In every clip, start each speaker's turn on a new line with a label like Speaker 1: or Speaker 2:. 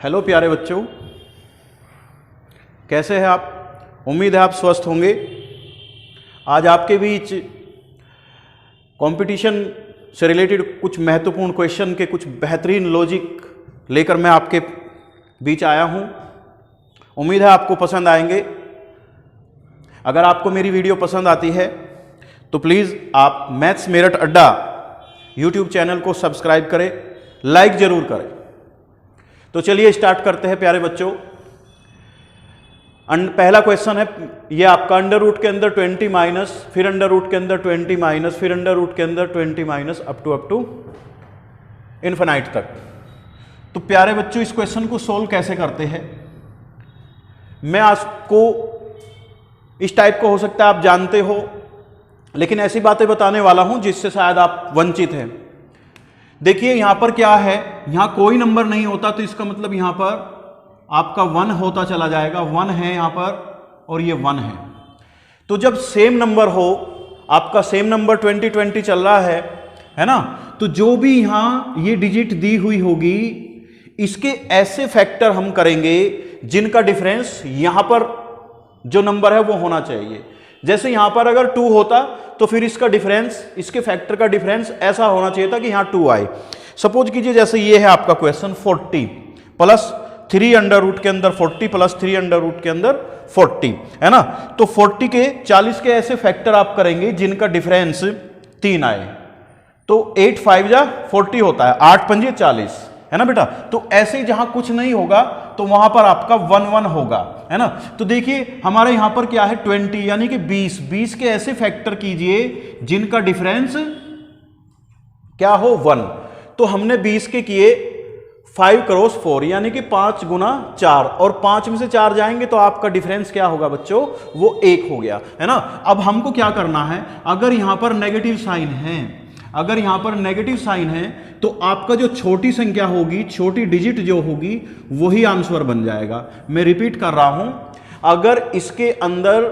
Speaker 1: Hello प्यारे बच्चों, कैसे हैं आप? उम्मीद है आप स्वस्थ होंगे। आज आपके बीच कंपटीशन से रिलेटेड कुछ महत्वपूर्ण क्वेश्चन के कुछ बेहतरीन लॉजिक लेकर मैं आपके बीच आया हूं। उम्मीद है आपको पसंद आएंगे। अगर आपको मेरी वीडियो पसंद आती है तो प्लीज़ आप मैथ्स मेरठ अड्डा यूट्यूब चैनल को सब्सक्राइब करें, लाइक ज़रूर करें। तो चलिए स्टार्ट करते हैं प्यारे बच्चों। पहला क्वेश्चन है ये आपका अंडर रूट के अंदर 20 माइनस, फिर अंडर रूट के अंदर 20 माइनस, फिर अंडर रूट के अंदर 20 माइनस अप टू इनफिनाइट तक। तो प्यारे बच्चों, इस क्वेश्चन को सोल्व कैसे करते हैं मैं आपको इस टाइप का हो सकता है आप जानते हो, लेकिन ऐसी बातें बताने वाला हूं जिससे शायद आप वंचित हैं। देखिए यहां पर क्या है, यहां कोई नंबर नहीं होता तो इसका मतलब यहां पर आपका 1 होता चला जाएगा। 1 है यहां पर और ये 1 है। तो जब सेम नंबर हो, आपका सेम नंबर 20 चल रहा है ना, तो जो भी यहां ये डिजिट दी हुई होगी इसके ऐसे फैक्टर हम करेंगे जिनका डिफरेंस यहां पर जो नंबर है वो होना चाहिए। जैसे यहां पर अगर 2 होता तो फिर इसका डिफरेंस, इसके फैक्टर का डिफरेंस ऐसा होना चाहिए था कि यहां 2 आए। सपोज कीजिए जैसे ये है आपका क्वेश्चन 40 प्लस 3 अंडर रूट के अंदर 40 प्लस 3 अंडर रूट के अंदर 40 है ना। तो 40 के 40 के ऐसे फैक्टर आप करेंगे जिनका डिफरेंस 3 आए। तो 8 5 जा 40 होता है, 8 5 40 है ना बेटा। तो ऐसे जहां कुछ नहीं होगा तो वहां पर आपका 1 1 होगा, है ना। तो देखिए हमारे यहां पर क्या है 20 यानी कि 20 के ऐसे फैक्टर कीजिए जिनका डिफरेंस क्या हो 1। तो हमने 20 के किए 5 क्रॉस 4 यानी कि 5 गुना 4, और 5 में से 4 जाएंगे तो आपका डिफरेंस क्या होगा बच्चों, वो 1 हो गया, है ना। अब हमको क्या करना है, अगर यहां पर नेगेटिव साइन है, अगर यहां पर नेगेटिव साइन है तो आपका जो छोटी संख्या होगी, छोटी डिजिट जो होगी वही आंसर बन जाएगा। मैं रिपीट कर रहा हूं, अगर इसके अंदर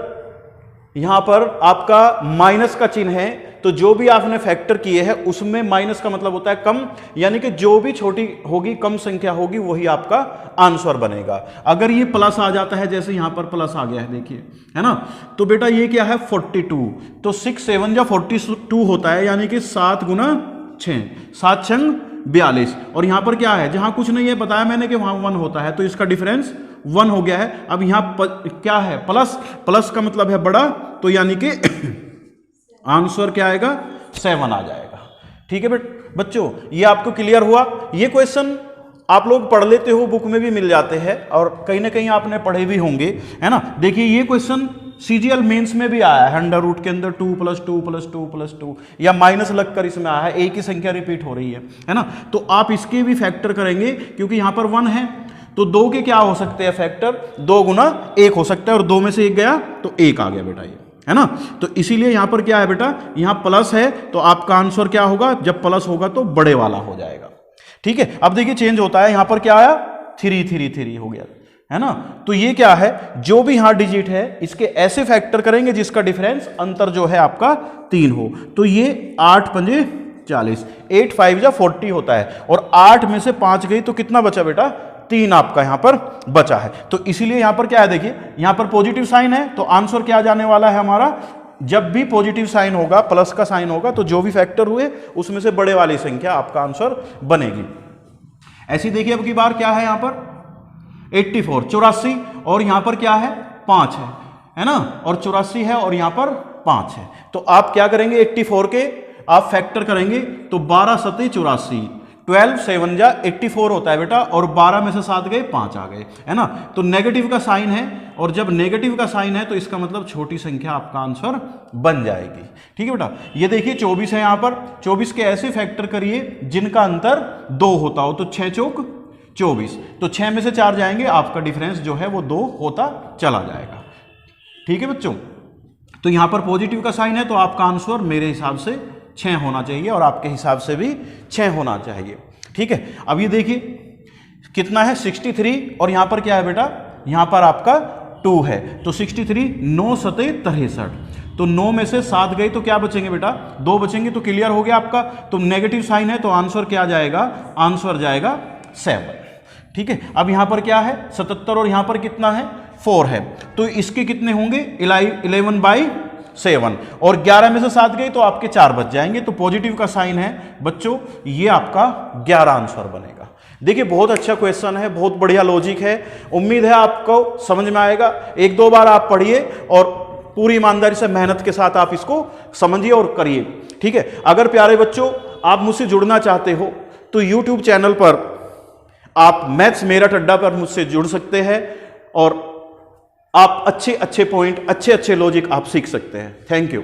Speaker 1: यहां पर आपका माइनस का चिन्ह है तो जो भी आपने फैक्टर किए हैं उसमें माइनस का मतलब होता है कम, यानी कि जो भी छोटी होगी, कम संख्या होगी वही आपका आंसर बनेगा। अगर ये प्लस आ जाता है, जैसे यहां पर प्लस आ गया है देखिए, है ना, तो बेटा ये क्या है 42, तो 6 7 जा 42 होता है, यानी कि 7 गुना 6, 7 छंग 42। और यहां पर क्या है, जहां कुछ नहीं है बताया मैंने कि वहां 1 होता है, तो इसका डिफरेंस 1 हो गया है। अब यहां क्या है प्लस, प्लस का मतलब है बड़ा, तो यानी कि आंसर क्या आएगा 7 आ जाएगा। ठीक है बच्चों, ये आपको क्लियर हुआ। ये क्वेश्चन आप लोग पढ़ लेते हो, बुक में भी मिल जाते हैं और कहीं ना कहीं आपने पढ़े भी होंगे, है ना। देखिए ये क्वेश्चन सीजीएल मेंस में भी आया है, अंडर रूट के अंदर 2 + 2 + 2 + 2 या माइनस लगकर इसमें आया है, एक ही संख्या रिपीट हो रही है ना। तो आप इसके भी फैक्टर करेंगे क्योंकि यहां पर 1 है, तो 2 के क्या हो सकते हैं फैक्टर, 2 गुना 1 हो सकता है, और 2 में से 1 गया तो 1 आ गया बेटा, ये है ना। तो इसीलिए यहां पर क्या है बेटा, यहां प्लस है तो आपका आंसर क्या होगा, जब प्लस होगा तो बड़े वाला हो जाएगा। ठीक है, अब देखिए चेंज होता है, यहां पर क्या आया 3 3 3 हो गया, है ना। तो ये क्या है, जो भी यहां डिजिट है इसके ऐसे फैक्टर करेंगे जिसका डिफरेंस अंतर जो है आपका 3 हो। तो ये 8 5 40, 8 5 जा 40 होता है, और 8 में से 5 गई तो कितना बचा बेटा, 3 आपका यहां पर बचा है। तो इसीलिए यहां पर क्या है, देखिए यहां पर पॉजिटिव साइन है तो आंसर क्या जाने वाला है हमारा, जब भी पॉजिटिव साइन होगा, प्लस का साइन होगा, तो जो भी फैक्टर हुए उसमें से बड़े वाली संख्या आपका आंसर बनेगी। ऐसी देखिए अब की बार क्या है, यहां पर 84 84, और यहां पर क्या है 5 है ना, और 84 है और यहां पर 5 है। तो आप क्या करेंगे, 84 के आप फैक्टर करेंगे तो 12 7 84, 12 7 जा 84 होता है बेटा, और 12 में से 7 गए 5 आ गए, है ना। तो नेगेटिव का साइन है, और जब नेगेटिव का साइन है तो इसका मतलब छोटी संख्या आपका आंसर बन जाएगी। ठीक है बेटा, ये देखिए 24 है यहां पर, 24 के ऐसे फैक्टर करिए जिनका अंतर 2 होता हो, तो 6 चौक 24, तो 6 में से 4 जाएंगे, आपका डिफरेंस जो है वो 2 होता चला जाएगा। ठीक है बच्चों, तो यहां पर पॉजिटिव का साइन है तो आपका आंसर मेरे हिसाब से 6 होना चाहिए, और आपके हिसाब से भी 6 होना चाहिए। ठीक है, अब ये देखिए कितना है 63, और यहां पर क्या है बेटा, यहां पर आपका 2 है, तो 63 9 7 63, तो 9 में से 7 गई तो क्या बचेंगे बेटा, 2 बचेंगे। तो क्लियर हो गया आपका। तो नेगेटिव साइन है तो आंसर क्या जाएगा, आंसर जाएगा 7। ठीक है। अब यहां पर क्या है 77 और यहां पर कितना है 4 है, तो इसके कितने होंगे 11/7 और 11 में से 7 गई तो आपके 4 बच जाएंगे, तो पॉजिटिव का साइन है बच्चों, ये आपका 11 आंसर बनेगा। देखिए बहुत अच्छा क्वेश्चन है, बहुत बढ़िया लॉजिक है, उम्मीद है आपको समझ में आएगा। एक दो बार आप पढ़िए और पूरी ईमानदारी से मेहनत के साथ आप इसको समझिए और करिए, ठीक है। अगर प्यारे बच्चों आप मुझसे जुड़ना चाहते हो तो YouTube चैनल पर आप मैथ्स मेरठ अड्डा पर मुझसे जुड़ सकते हैं और आप अच्छे अच्छे पॉइंट, अच्छे अच्छे लॉजिक आप सीख सकते हैं। Thank you.